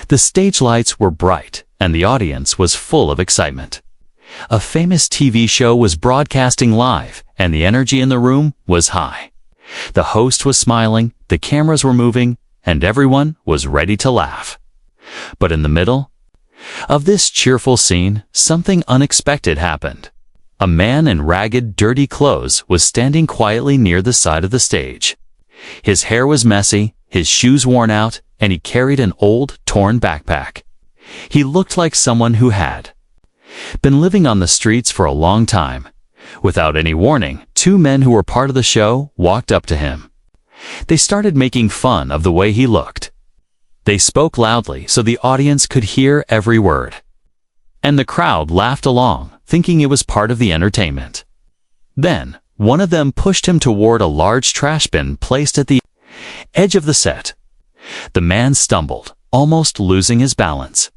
The stage lights were bright, and the audience was full of excitement. A famous TV show was broadcasting live, and the energy in the room was high. The host was smiling, the cameras were moving, and everyone was ready to laugh. But in the middle of this cheerful scene, something unexpected happened. A man in ragged, dirty clothes was standing quietly near the side of the stage. His hair was messy, his shoes worn out, and he carried an old, torn backpack. He looked like someone who had been living on the streets for a long time. Without any warning, two men who were part of the show walked up to him. They started making fun of the way he looked. They spoke loudly so the audience could hear every word. And the crowd laughed along, thinking it was part of the entertainment. Then, one of them pushed him toward a large trash bin placed at the edge of the set. The man stumbled, almost losing his balance.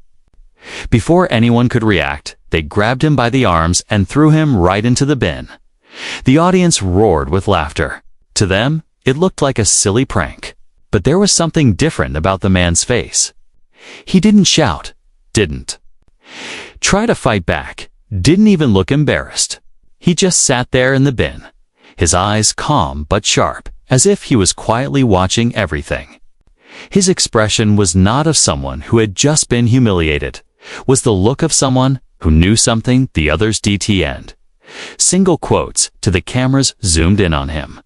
Before anyone could react, they grabbed him by the arms and threw him right into the bin. The audience roared with laughter. To them, it looked like a silly prank. But there was something different about the man's face. He didn't shout, didn't try to fight back, didn't even look embarrassed. He just sat there in the bin, his eyes calm but sharp, as if he was quietly watching everything. His expression was not of someone who had just been humiliated, was the look of someone who knew something the others didn't. Single quotes to the cameras zoomed in on him.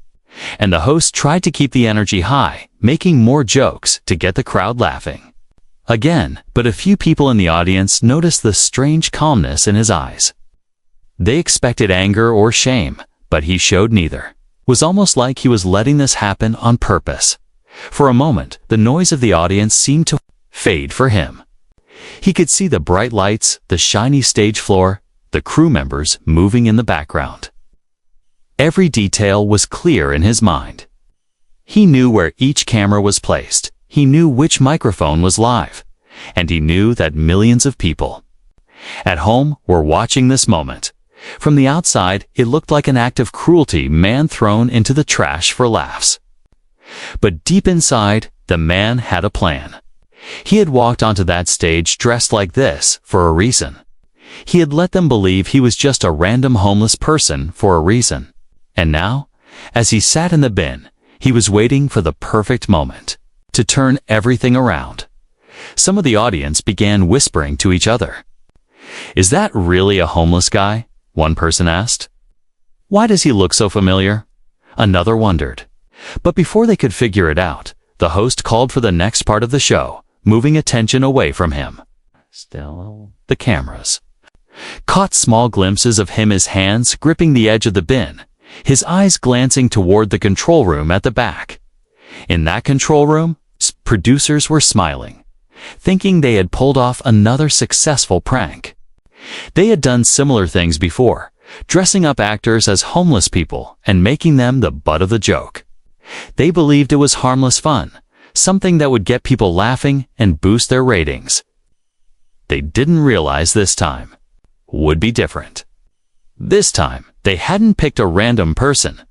And the host tried to keep the energy high, making more jokes to get the crowd laughing. Again, but a few people in the audience noticed the strange calmness in his eyes. They expected anger or shame, but he showed neither. It was almost like he was letting this happen on purpose. For a moment, the noise of the audience seemed to fade for him. He could see the bright lights, the shiny stage floor, the crew members moving in the background. Every detail was clear in his mind. He knew where each camera was placed, he knew which microphone was live, and he knew that millions of people at home were watching this moment. From the outside, it looked like an act of cruelty man thrown into the trash for laughs. But deep inside, the man had a plan. He had walked onto that stage dressed like this for a reason. He had let them believe he was just a random homeless person for a reason. And now, as he sat in the bin, he was waiting for the perfect moment to turn everything around. Some of the audience began whispering to each other. "Is that really a homeless guy?" one person asked. "Why does he look so familiar?" Another wondered. But before they could figure it out, the host called for the next part of the show, moving attention away from him. Still, the cameras caught small glimpses of him, his hands gripping the edge of the bin, his eyes glancing toward the control room at the back. In that control room, producers were smiling, thinking they had pulled off another successful prank. They had done similar things before, dressing up actors as homeless people and making them the butt of the joke. They believed it was harmless fun, something that would get people laughing and boost their ratings. They didn't realize this time would be different. This time, they hadn't picked a random person.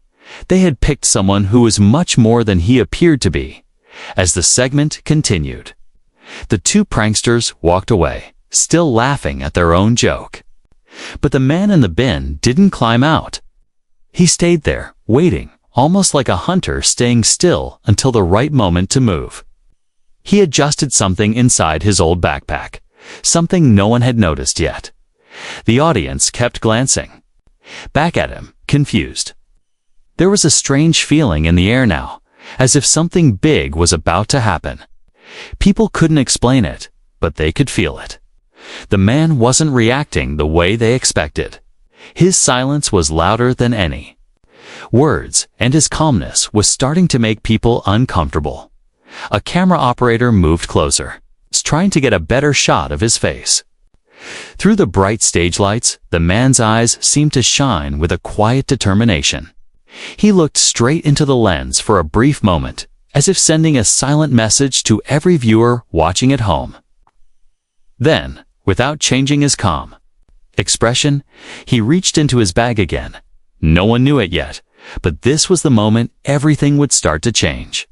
They had picked someone who was much more than he appeared to be. As the segment continued, the two pranksters walked away, still laughing at their own joke. But the man in the bin didn't climb out. He stayed there, waiting, almost like a hunter staying still until the right moment to move. He adjusted something inside his old backpack, something no one had noticed yet. The audience kept glancing back at him, confused. There was a strange feeling in the air now, as if something big was about to happen. People couldn't explain it, but they could feel it. The man wasn't reacting the way they expected. His silence was louder than any words, and his calmness was starting to make people uncomfortable. A camera operator moved closer, trying to get a better shot of his face. Through the bright stage lights, the man's eyes seemed to shine with a quiet determination. He looked straight into the lens for a brief moment, as if sending a silent message to every viewer watching at home. Then, without changing his calm expression, he reached into his bag again. No one knew it yet, but this was the moment everything would start to change.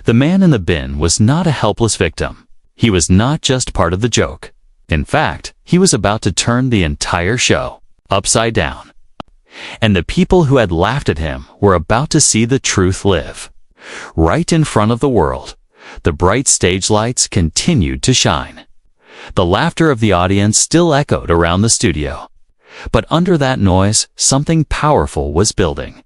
The man in the bin was not a helpless victim. he was not just part of the joke. In fact, he was about to turn the entire show upside down. And the people who had laughed at him were about to see the truth live. Right in front of the world, the bright stage lights continued to shine. The laughter of the audience still echoed around the studio. But under that noise, something powerful was building.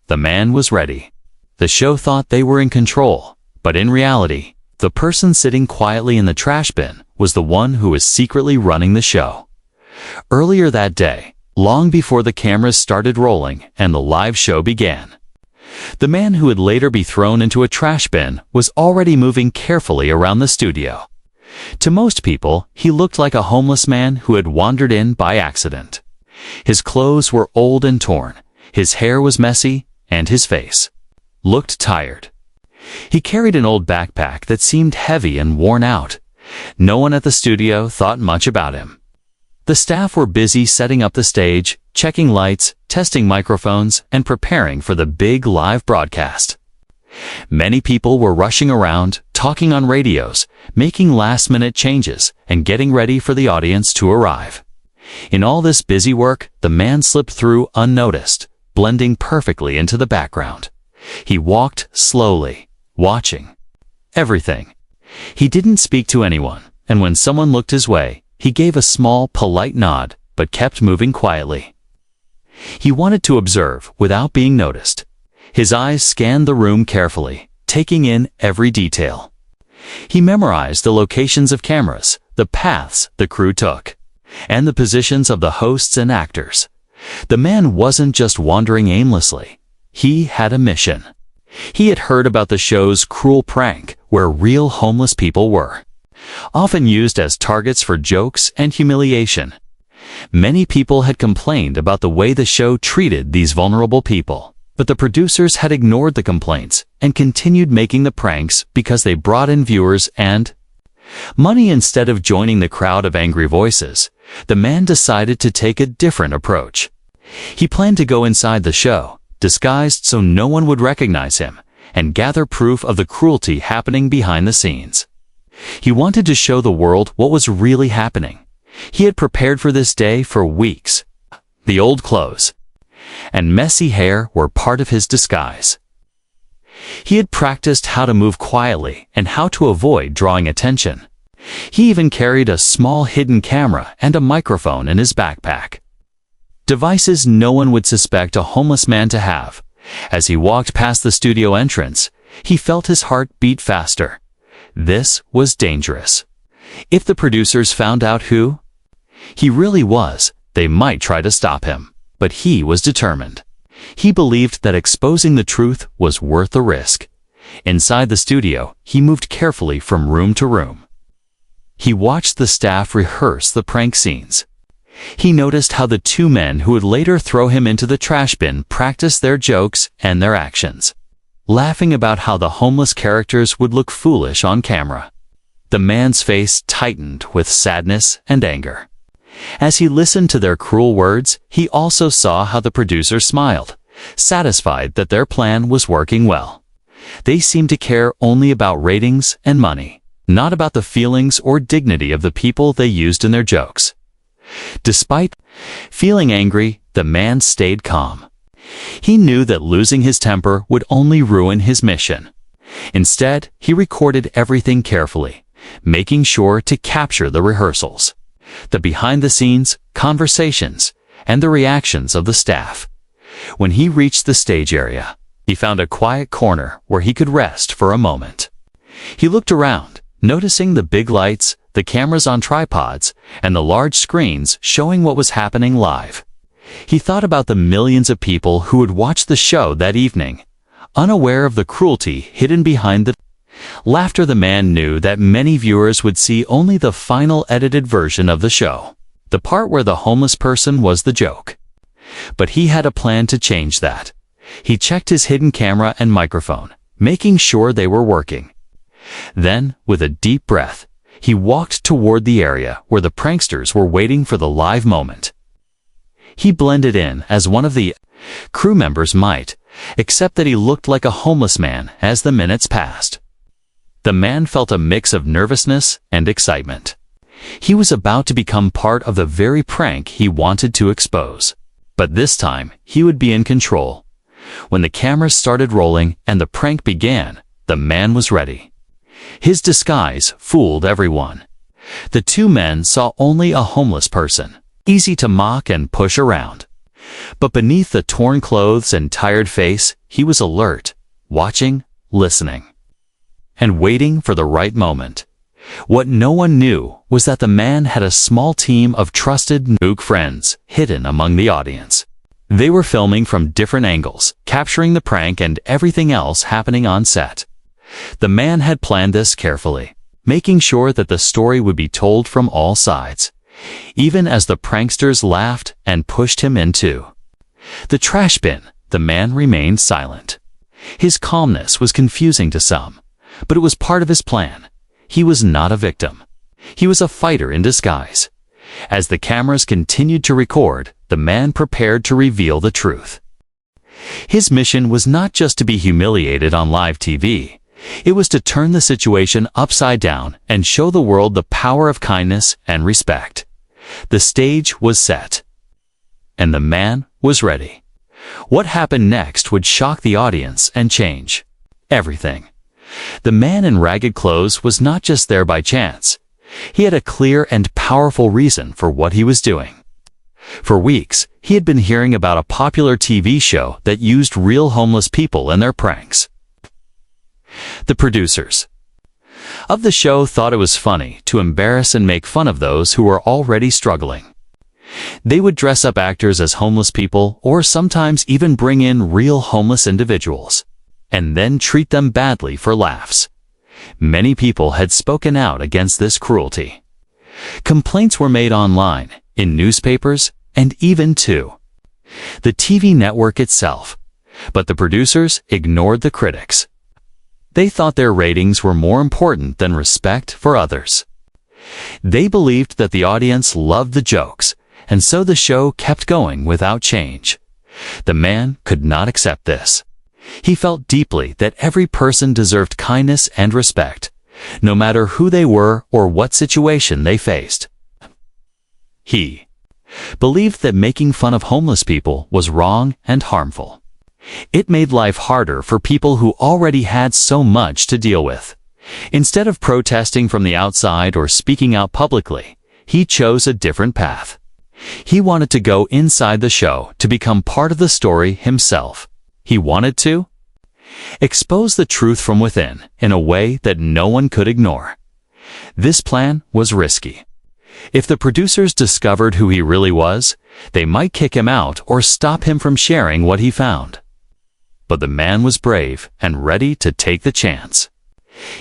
The man was ready. The show thought they were in control, but in reality, the person sitting quietly in the trash bin was the one who was secretly running the show. Earlier that day, long before the cameras started rolling and the live show began, the man who would later be thrown into a trash bin was already moving carefully around the studio. To most people, he looked like a homeless man who had wandered in by accident. His clothes were old and torn, his hair was messy, and his face looked tired. He carried an old backpack that seemed heavy and worn out. No one at the studio thought much about him. The staff were busy setting up the stage, checking lights, testing microphones, and preparing for the big live broadcast. Many people were rushing around, talking on radios, making last-minute changes, and getting ready for the audience to arrive. In all this busy work, the man slipped through unnoticed, blending perfectly into the background. He walked slowly, watching everything. He didn't speak to anyone, and when someone looked his way, he gave a small, polite nod, but kept moving quietly. He wanted to observe without being noticed. His eyes scanned the room carefully, taking in every detail. He memorized the locations of cameras, the paths the crew took, and the positions of the hosts and actors. The man wasn't just wandering aimlessly. He had a mission. He had heard about the show's cruel prank, where real homeless people were, often used as targets for jokes and humiliation. Many people had complained about the way the show treated these vulnerable people, but the producers had ignored the complaints and continued making the pranks because they brought in viewers and money. Instead of joining the crowd of angry voices, the man decided to take a different approach. He planned to go inside the show, disguised so no one would recognize him, and gather proof of the cruelty happening behind the scenes. He wanted to show the world what was really happening. He had prepared for this day for weeks. The old clothes and messy hair were part of his disguise. He had practiced how to move quietly and how to avoid drawing attention. He even carried a small hidden camera and a microphone in his backpack. Devices no one would suspect a homeless man to have. As he walked past the studio entrance, he felt his heart beat faster. This was dangerous. If the producers found out who he really was, they might try to stop him. But he was determined. He believed that exposing the truth was worth the risk. Inside the studio, he moved carefully from room to room. He watched the staff rehearse the prank scenes. He noticed how the two men who would later throw him into the trash bin practiced their jokes and their actions, laughing about how the homeless characters would look foolish on camera. The man's face tightened with sadness and anger. As he listened to their cruel words, he also saw how the producers smiled, satisfied that their plan was working well. They seemed to care only about ratings and money, not about the feelings or dignity of the people they used in their jokes. Despite feeling angry, the man stayed calm. He knew that losing his temper would only ruin his mission. Instead, he recorded everything carefully, making sure to capture the rehearsals, the behind-the-scenes conversations, and the reactions of the staff. When he reached the stage area, he found a quiet corner where he could rest for a moment. He looked around, noticing the big lights, the cameras on tripods, and the large screens showing what was happening live. He thought about the millions of people who would watch the show that evening, unaware of the cruelty hidden behind the laughter. The man knew that many viewers would see only the final edited version of the show, the part where the homeless person was the joke. But he had a plan to change that. He checked his hidden camera and microphone, making sure they were working. Then, with a deep breath, he walked toward the area where the pranksters were waiting for the live moment. He blended in as one of the crew members might, except that he looked like a homeless man as the minutes passed. The man felt a mix of nervousness and excitement. He was about to become part of the very prank he wanted to expose. But this time, he would be in control. When the cameras started rolling and the prank began, the man was ready. His disguise fooled everyone. The two men saw only a homeless person, easy to mock and push around. But beneath the torn clothes and tired face, he was alert, watching, listening, and waiting for the right moment. What no one knew was that the man had a small team of trusted Nook friends hidden among the audience. They were filming from different angles, capturing the prank and everything else happening on set. The man had planned this carefully, making sure that the story would be told from all sides, even as the pranksters laughed and pushed him into the trash bin. The man remained silent. His calmness was confusing to some, but it was part of his plan. He was not a victim. He was a fighter in disguise. As the cameras continued to record, the man prepared to reveal the truth. His mission was not just to be humiliated on live TV. It was to turn the situation upside down and show the world the power of kindness and respect. The stage was set, and the man was ready. What happened next would shock the audience and change everything. The man in ragged clothes was not just there by chance. He had a clear and powerful reason for what he was doing. For weeks, he had been hearing about a popular TV show that used real homeless people in their pranks. The producers of the show thought it was funny to embarrass and make fun of those who were already struggling. They would dress up actors as homeless people or sometimes even bring in real homeless individuals, and then treat them badly for laughs. Many people had spoken out against this cruelty. Complaints were made online, in newspapers, and even to the TV network itself. But the producers ignored the critics. They thought their ratings were more important than respect for others. They believed that the audience loved the jokes, and so the show kept going without change. The man could not accept this. He felt deeply that every person deserved kindness and respect, no matter who they were or what situation they faced. He believed that making fun of homeless people was wrong and harmful. It made life harder for people who already had so much to deal with. Instead of protesting from the outside or speaking out publicly, he chose a different path. He wanted to go inside the show to become part of the story himself. He wanted to expose the truth from within in a way that no one could ignore. This plan was risky. If the producers discovered who he really was, they might kick him out or stop him from sharing what he found. But the man was brave and ready to take the chance.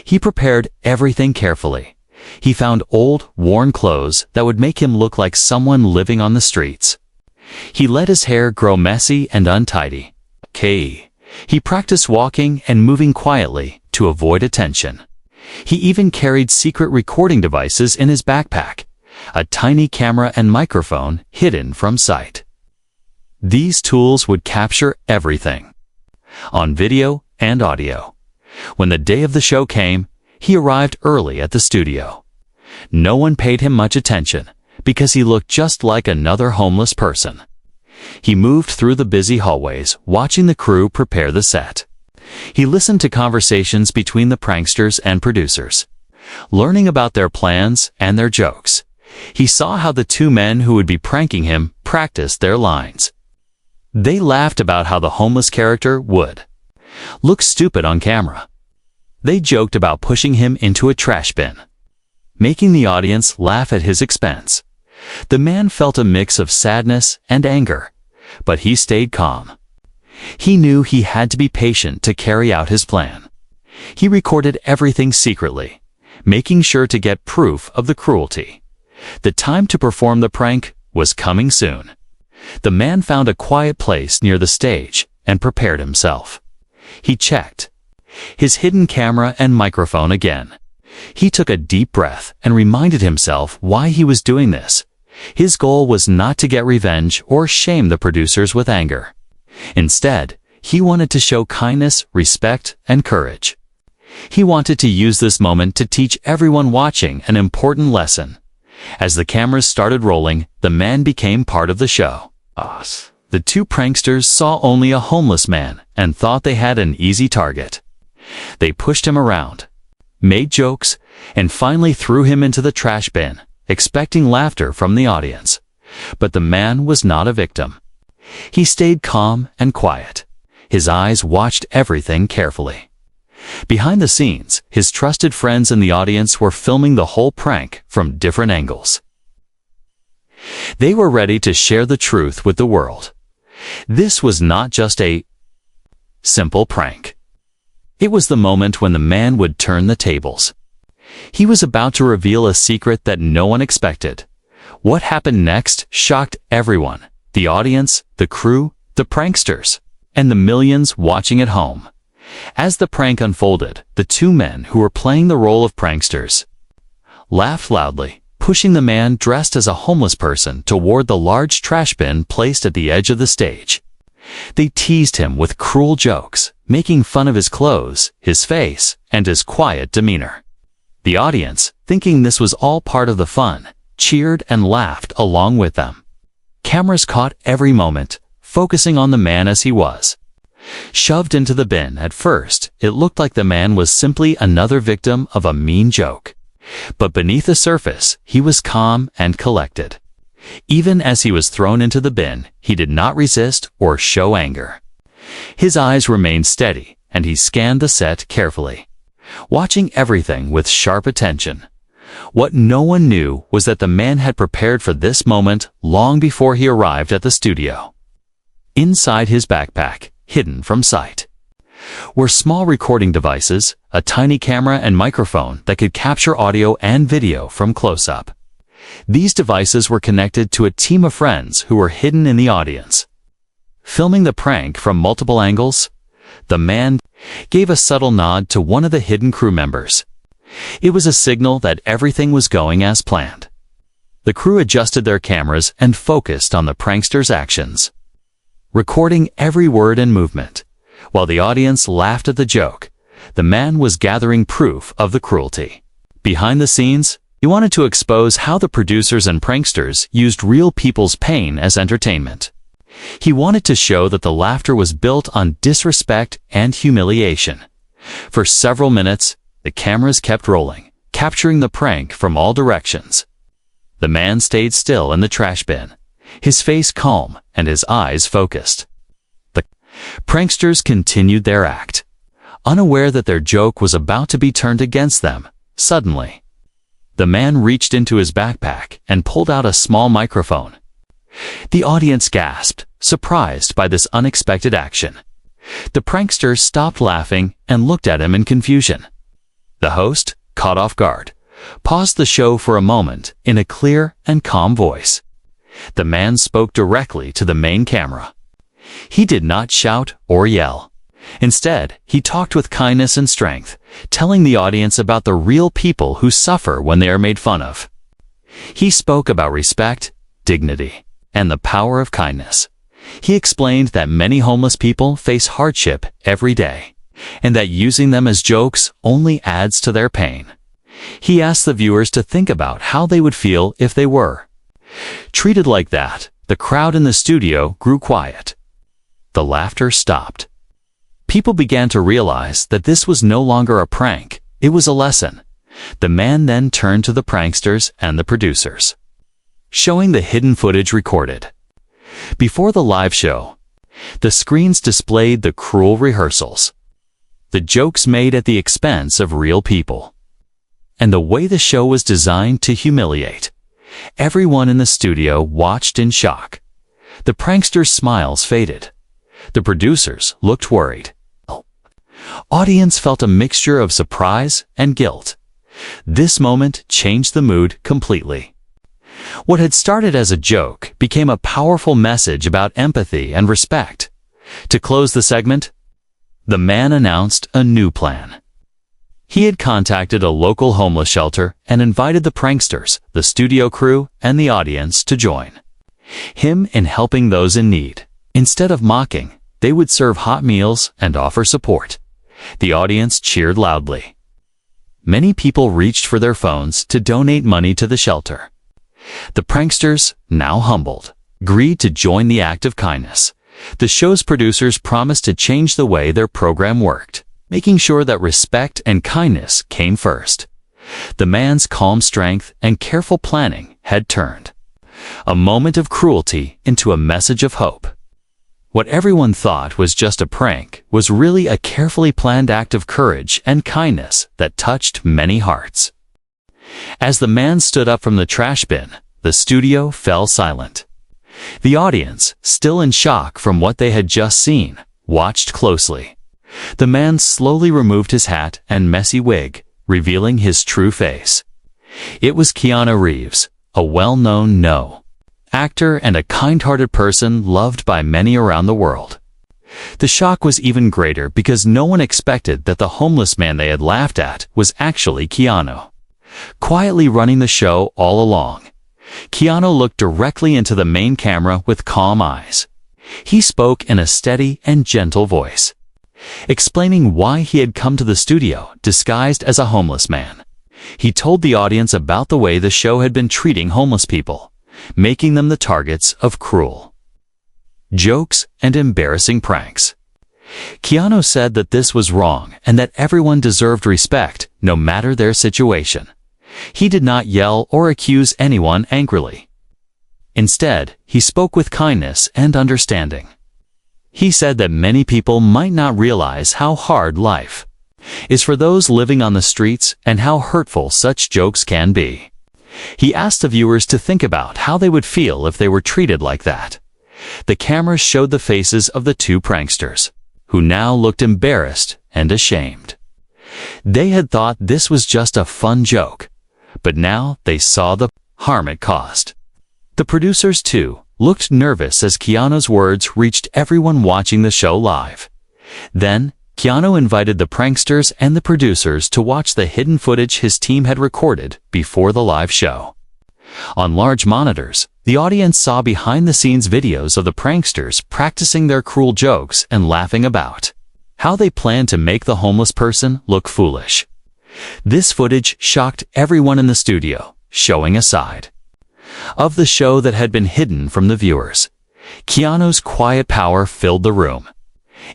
He prepared everything carefully. He found old, worn clothes that would make him look like someone living on the streets. He let his hair grow messy and untidy. He practiced walking and moving quietly to avoid attention. He even carried secret recording devices in his backpack, a tiny camera and microphone hidden from sight. These tools would capture everything, on video and audio. When the day of the show came, he arrived early at the studio. No one paid him much attention because he looked just like another homeless person. He moved through the busy hallways, watching the crew prepare the set. He listened to conversations between the pranksters and producers, learning about their plans and their jokes. He saw how the two men who would be pranking him practiced their lines. They laughed about how the homeless character would look stupid on camera. They joked about pushing him into a trash bin, making the audience laugh at his expense. The man felt a mix of sadness and anger, but he stayed calm. He knew he had to be patient to carry out his plan. He recorded everything secretly, making sure to get proof of the cruelty. The time to perform the prank was coming soon. The man found a quiet place near the stage and prepared himself. He checked his hidden camera and microphone again. He took a deep breath and reminded himself why he was doing this. His goal was not to get revenge or shame the producers with anger. Instead, he wanted to show kindness, respect, and courage. He wanted to use this moment to teach everyone watching an important lesson. As the cameras started rolling, the man became part of the show. The two pranksters saw only a homeless man and thought they had an easy target. They pushed him around, made jokes, and finally threw him into the trash bin, expecting laughter from the audience. But the man was not a victim. He stayed calm and quiet. His eyes watched everything carefully. Behind the scenes, his trusted friends in the audience were filming the whole prank from different angles. They were ready to share the truth with the world. This was not just a simple prank. It was the moment when the man would turn the tables. He was about to reveal a secret that no one expected. What happened next shocked everyone: the audience, the crew, the pranksters, and the millions watching at home. As the prank unfolded, the two men who were playing the role of pranksters laughed loudly, pushing the man dressed as a homeless person toward the large trash bin placed at the edge of the stage. They teased him with cruel jokes, making fun of his clothes, his face, and his quiet demeanor. The audience, thinking this was all part of the fun, cheered and laughed along with them. Cameras caught every moment, focusing on the man as he was. Shoved into the bin at first, it looked like the man was simply another victim of a mean joke. But beneath the surface, he was calm and collected. Even as he was thrown into the bin, he did not resist or show anger. His eyes remained steady, and he scanned the set carefully, watching everything with sharp attention. What no one knew was that the man had prepared for this moment long before he arrived at the studio. Inside his backpack, hidden from sight, were small recording devices, a tiny camera and microphone that could capture audio and video from close-up. These devices were connected to a team of friends who were hidden in the audience. Filming the prank from multiple angles, the man gave a subtle nod to one of the hidden crew members. It was a signal that everything was going as planned. The crew adjusted their cameras and focused on the prankster's actions, recording every word and movement. While the audience laughed at the joke, the man was gathering proof of the cruelty. Behind the scenes, he wanted to expose how the producers and pranksters used real people's pain as entertainment. He wanted to show that the laughter was built on disrespect and humiliation. For several minutes, the cameras kept rolling, capturing the prank from all directions. The man stayed still in the trash bin, his face calm and his eyes focused. The pranksters continued their act, unaware that their joke was about to be turned against them. Suddenly, the man reached into his backpack and pulled out a small microphone. The audience gasped, surprised by this unexpected action. The prankster stopped laughing and looked at him in confusion. The host, caught off guard, paused the show for a moment in a clear and calm voice. The man spoke directly to the main camera. He did not shout or yell. Instead, he talked with kindness and strength, telling the audience about the real people who suffer when they are made fun of. He spoke about respect, dignity, and the power of kindness. He explained that many homeless people face hardship every day, and that using them as jokes only adds to their pain. He asked the viewers to think about how they would feel if they were treated like that. The crowd in the studio grew quiet. The laughter stopped. People began to realize that this was no longer a prank, it was a lesson. The man then turned to the pranksters and the producers, showing the hidden footage recorded. Before the live show, the screens displayed the cruel rehearsals, the jokes made at the expense of real people, and the way the show was designed to humiliate. Everyone in the studio watched in shock. The pranksters' smiles faded. The producers looked worried. Audience felt a mixture of surprise and guilt. This moment changed the mood completely. What had started as a joke became a powerful message about empathy and respect. To close the segment, the man announced a new plan. He had contacted a local homeless shelter and invited the pranksters, the studio crew, and the audience to join him in helping those in need. Instead of mocking, they would serve hot meals and offer support. The audience cheered loudly. Many people reached for their phones to donate money to the shelter. The pranksters, now humbled, agreed to join the act of kindness. The show's producers promised to change the way their program worked, making sure that respect and kindness came first. The man's calm strength and careful planning had turned a moment of cruelty into a message of hope. What everyone thought was just a prank was really a carefully planned act of courage and kindness that touched many hearts. As the man stood up from the trash bin, the studio fell silent. The audience, still in shock from what they had just seen, watched closely. The man slowly removed his hat and messy wig, revealing his true face. It was Keanu Reeves, a well-known actor and a kind-hearted person loved by many around the world. The shock was even greater because no one expected that the homeless man they had laughed at was actually Keanu. Quietly running the show all along, Keanu looked directly into the main camera with calm eyes. He spoke in a steady and gentle voice, explaining why he had come to the studio disguised as a homeless man. He told the audience about the way the show had been treating homeless people, making them the targets of cruel jokes and embarrassing pranks. Keanu said that this was wrong and that everyone deserved respect, no matter their situation. He did not yell or accuse anyone angrily. Instead, he spoke with kindness and understanding. He said that many people might not realize how hard life is for those living on the streets and how hurtful such jokes can be. He asked the viewers to think about how they would feel if they were treated like that. The cameras showed the faces of the two pranksters, who now looked embarrassed and ashamed. They had thought this was just a fun joke, but now they saw the harm it caused. The producers, too, looked nervous as Keanu's words reached everyone watching the show live. Then, Keanu invited the pranksters and the producers to watch the hidden footage his team had recorded before the live show. On large monitors, the audience saw behind-the-scenes videos of the pranksters practicing their cruel jokes and laughing about how they planned to make the homeless person look foolish. This footage shocked everyone in the studio, showing a side of the show that had been hidden from the viewers. Keanu's quiet power filled the room.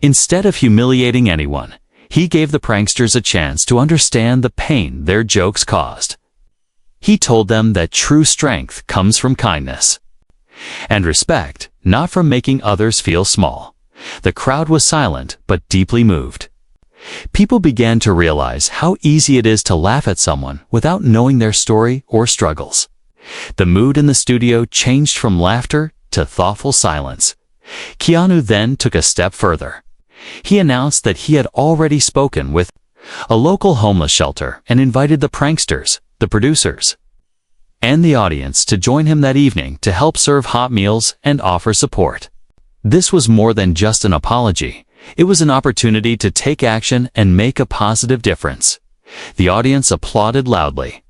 Instead of humiliating anyone, he gave the pranksters a chance to understand the pain their jokes caused. He told them that true strength comes from kindness and respect, not from making others feel small. The crowd was silent but deeply moved. People began to realize how easy it is to laugh at someone without knowing their story or struggles. The mood in the studio changed from laughter to thoughtful silence. Keanu then took a step further. He announced that he had already spoken with a local homeless shelter and invited the pranksters, the producers, and the audience to join him that evening to help serve hot meals and offer support. This was more than just an apology. It was an opportunity to take action and make a positive difference. The audience applauded loudly.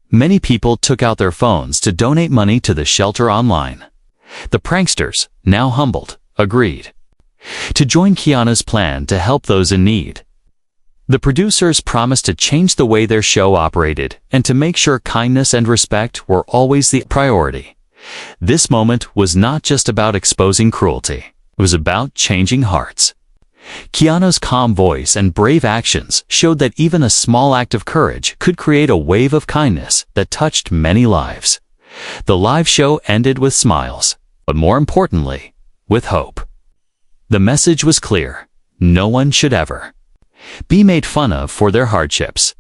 Many people took out their phones to donate money to the shelter online. The pranksters, now humbled, agreed to join Keanu's plan to help those in need. The producers promised to change the way their show operated and to make sure kindness and respect were always the priority. This moment was not just about exposing cruelty. It was about changing hearts. Keanu's calm voice and brave actions showed that even a small act of courage could create a wave of kindness that touched many lives. The live show ended with smiles, but more importantly, with hope. The message was clear: no one should ever be made fun of for their hardships.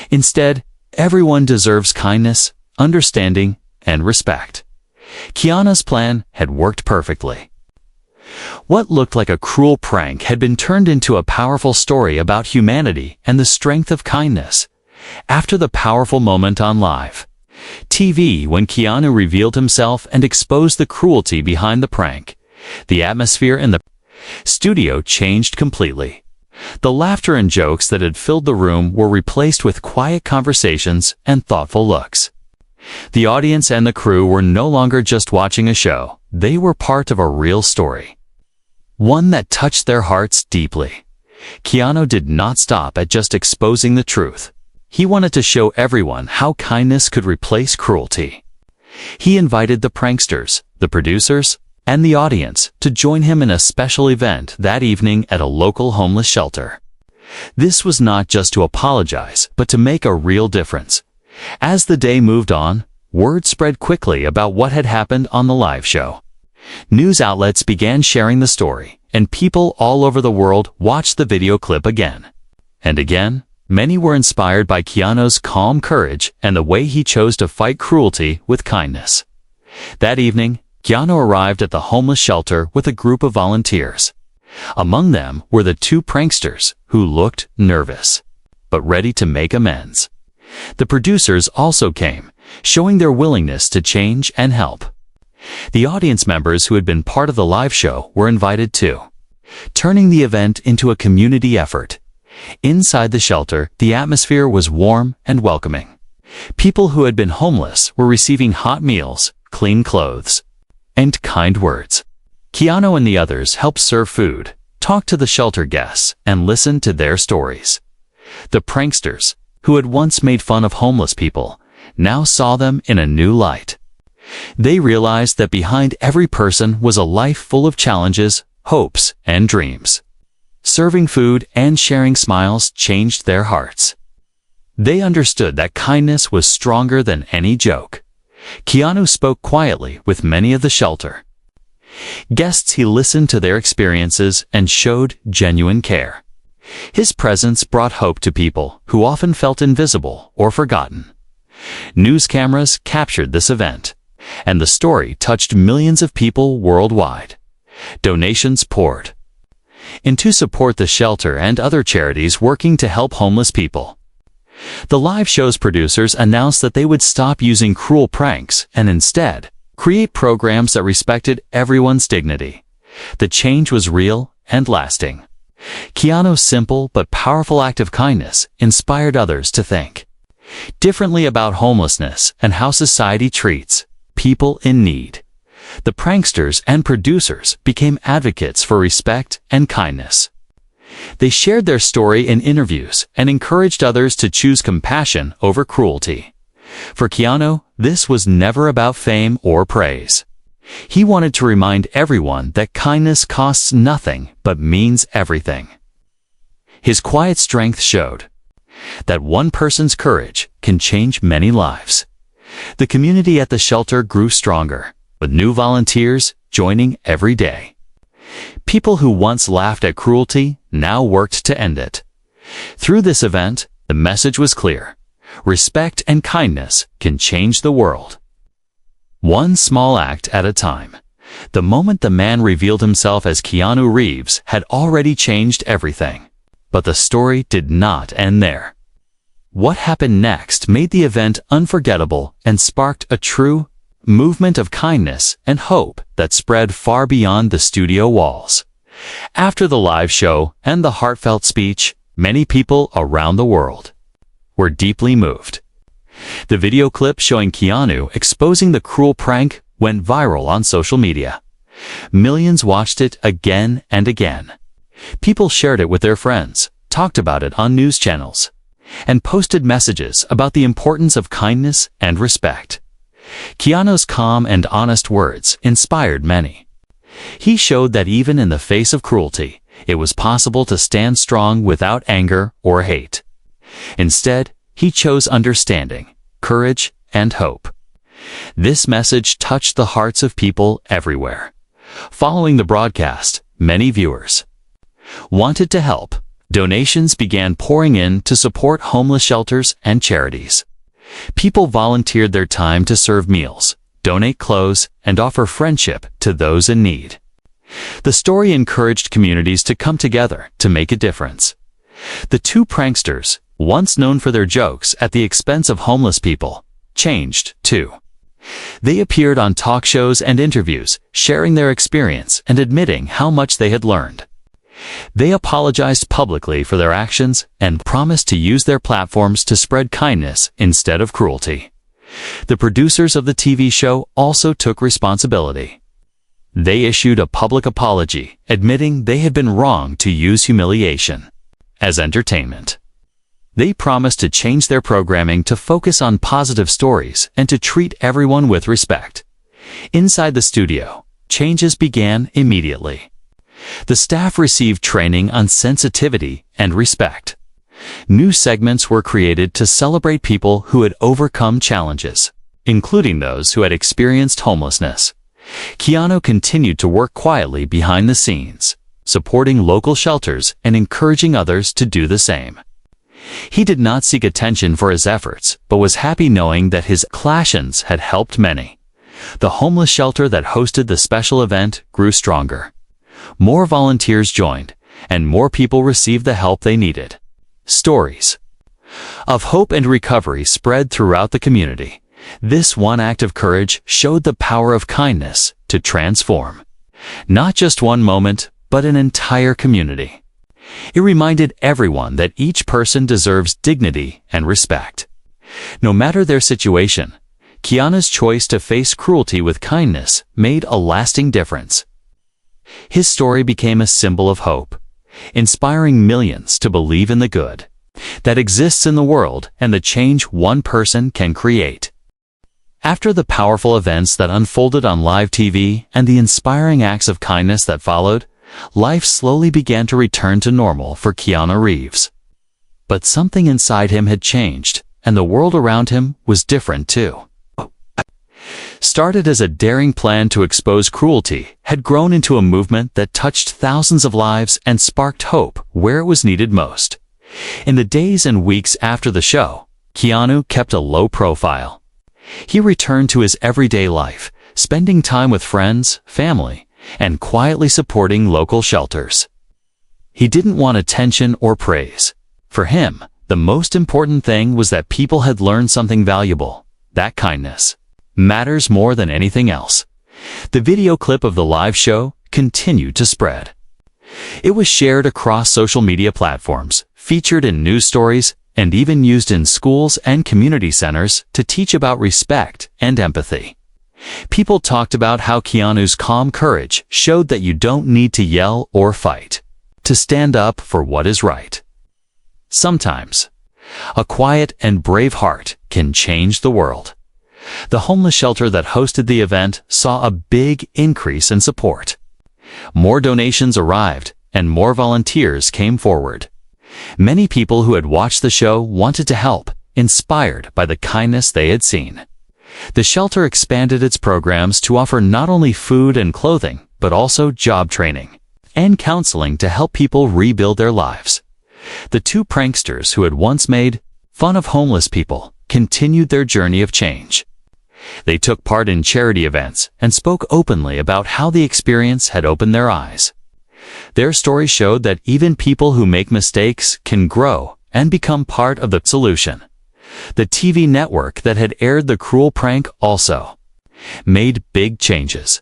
Instead, everyone deserves kindness, understanding, and respect. Keanu's plan had worked perfectly. What looked like a cruel prank had been turned into a powerful story about humanity and the strength of kindness. After the powerful moment on live TV, when Keanu revealed himself and exposed the cruelty behind the prank, the atmosphere in the studio changed completely. The laughter and jokes that had filled the room were replaced with quiet conversations and thoughtful looks. The audience and the crew were no longer just watching a show. They were part of a real story, one that touched their hearts deeply. Keanu did not stop at just exposing the truth. He wanted to show everyone how kindness could replace cruelty. He invited the pranksters, the producers, and the audience to join him in a special event that evening at a local homeless shelter. This was not just to apologize, but to make a real difference. As the day moved on, word spread quickly about what had happened on the live show. News outlets began sharing the story, and people all over the world watched the video clip again. And again, many were inspired by Keanu's calm courage and the way he chose to fight cruelty with kindness. That evening, Keanu arrived at the homeless shelter with a group of volunteers. Among them were the two pranksters, who looked nervous, but ready to make amends. The producers also came, showing their willingness to change and help. The audience members who had been part of the live show were invited too, turning the event into a community effort. Inside the shelter, the atmosphere was warm and welcoming. People who had been homeless were receiving hot meals, clean clothes, and kind words. Keanu and the others helped serve food, talk to the shelter guests, and listen to their stories. The pranksters, who had once made fun of homeless people, now saw them in a new light. They realized that behind every person was a life full of challenges, hopes, and dreams. Serving food and sharing smiles changed their hearts. They understood that kindness was stronger than any joke. Keanu spoke quietly with many of the shelter guests. He listened to their experiences and showed genuine care. His presence brought hope to people who often felt invisible or forgotten. News cameras captured this event, and the story touched millions of people worldwide. Donations poured in to support the shelter and other charities working to help homeless people. The live show's producers announced that they would stop using cruel pranks and instead create programs that respected everyone's dignity. The change was real and lasting. Keanu's simple but powerful act of kindness inspired others to think differently about homelessness and how society treats people in need. The pranksters and producers became advocates for respect and kindness. They shared their story in interviews and encouraged others to choose compassion over cruelty. For Keanu, this was never about fame or praise. He wanted to remind everyone that kindness costs nothing but means everything. His quiet strength showed that one person's courage can change many lives. The community at the shelter grew stronger, with new volunteers joining every day. People who once laughed at cruelty now worked to end it. Through this event, the message was clear: respect and kindness can change the world. One small act at a time. The moment the man revealed himself as Keanu Reeves had already changed everything. But the story did not end there. What happened next made the event unforgettable and sparked a true movement of kindness and hope that spread far beyond the studio walls. After the live show and the heartfelt speech, many people around the world were deeply moved. The video clip showing Keanu exposing the cruel prank went viral on social media. Millions watched it again and again. People shared it with their friends, talked about it on news channels, and posted messages about the importance of kindness and respect. Keanu's calm and honest words inspired many. He showed that even in the face of cruelty, it was possible to stand strong without anger or hate. Instead, he chose understanding, courage, and hope. This message touched the hearts of people everywhere. Following the broadcast, many viewers wanted to help. Donations began pouring in to support homeless shelters and charities. People volunteered their time to serve meals, donate clothes, and offer friendship to those in need. The story encouraged communities to come together to make a difference. The two pranksters, once known for their jokes at the expense of homeless people, changed too. They appeared on talk shows and interviews, sharing their experience and admitting how much they had learned. They apologized publicly for their actions and promised to use their platforms to spread kindness instead of cruelty. The producers of the TV show also took responsibility. They issued a public apology, admitting they had been wrong to use humiliation as entertainment. They promised to change their programming to focus on positive stories and to treat everyone with respect. Inside the studio, changes began immediately. The staff received training on sensitivity and respect. New segments were created to celebrate people who had overcome challenges, including those who had experienced homelessness. Keanu continued to work quietly behind the scenes, supporting local shelters and encouraging others to do the same. He did not seek attention for his efforts, but was happy knowing that his actions had helped many. The homeless shelter that hosted the special event grew stronger. More volunteers joined, and more people received the help they needed. Stories of hope and recovery spread throughout the community. This one act of courage showed the power of kindness to transform not just one moment, but an entire community. It reminded everyone that each person deserves dignity and respect. No matter their situation, Keanu's choice to face cruelty with kindness made a lasting difference. His story became a symbol of hope, inspiring millions to believe in the good that exists in the world and the change one person can create. After the powerful events that unfolded on live TV and the inspiring acts of kindness that followed, life slowly began to return to normal for Keanu Reeves. But something inside him had changed, and the world around him was different too. Started as a daring plan to expose cruelty, had grown into a movement that touched thousands of lives and sparked hope where it was needed most. In the days and weeks after the show, Keanu kept a low profile. He returned to his everyday life, spending time with friends, family, and quietly supporting local shelters. He didn't want attention or praise. For him, the most important thing was that people had learned something valuable, that kindness matters more than anything else. The video clip of the live show continued to spread. It was shared across social media platforms, featured in news stories, and even used in schools and community centers to teach about respect and empathy. People talked about how Keanu's calm courage showed that you don't need to yell or fight to stand up for what is right. Sometimes, a quiet and brave heart can change the world. The homeless shelter that hosted the event saw a big increase in support. More donations arrived, and more volunteers came forward. Many people who had watched the show wanted to help, inspired by the kindness they had seen. The shelter expanded its programs to offer not only food and clothing, but also job training and counseling to help people rebuild their lives. The two pranksters who had once made fun of homeless people continued their journey of change. They took part in charity events and spoke openly about how the experience had opened their eyes. Their story showed that even people who make mistakes can grow and become part of the solution. The TV network that had aired the cruel prank also made big changes.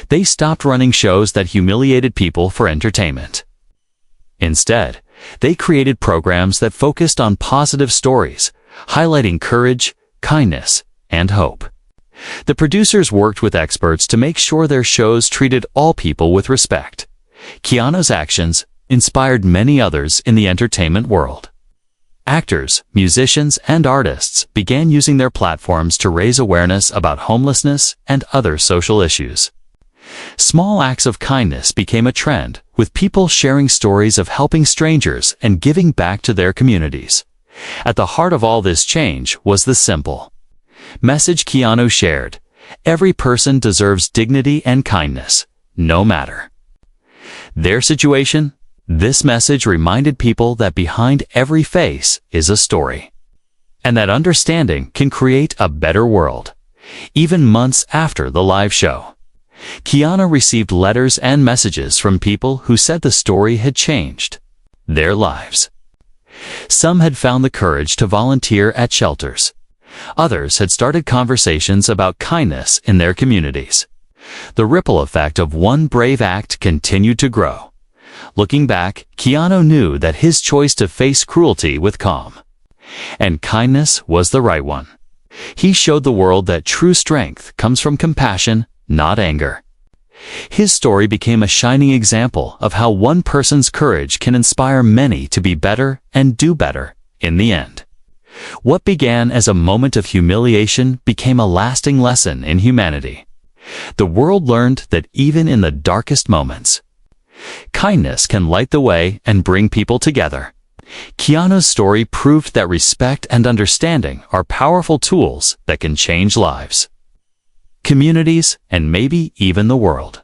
They stopped running shows that humiliated people for entertainment. Instead, they created programs that focused on positive stories, highlighting courage, kindness, and hope. The producers worked with experts to make sure their shows treated all people with respect. Keanu's actions inspired many others in the entertainment world. Actors, musicians, and artists began using their platforms to raise awareness about homelessness and other social issues. Small acts of kindness became a trend, with people sharing stories of helping strangers and giving back to their communities. At the heart of all this change was the simple message Keanu shared: every person deserves dignity and kindness, no matter their situation. This message reminded people that behind every face is a story, and that understanding can create a better world. Even months after the live show, Keanu received letters and messages from people who said the story had changed their lives. Some had found the courage to volunteer at shelters. Others had started conversations about kindness in their communities. The ripple effect of one brave act continued to grow. Looking back, Keanu knew that his choice to face cruelty with calm and kindness was the right one. He showed the world that true strength comes from compassion, not anger. His story became a shining example of how one person's courage can inspire many to be better and do better in the end. What began as a moment of humiliation became a lasting lesson in humanity. The world learned that even in the darkest moments, kindness can light the way and bring people together. Keanu's story proved that respect and understanding are powerful tools that can change lives, communities, and maybe even the world.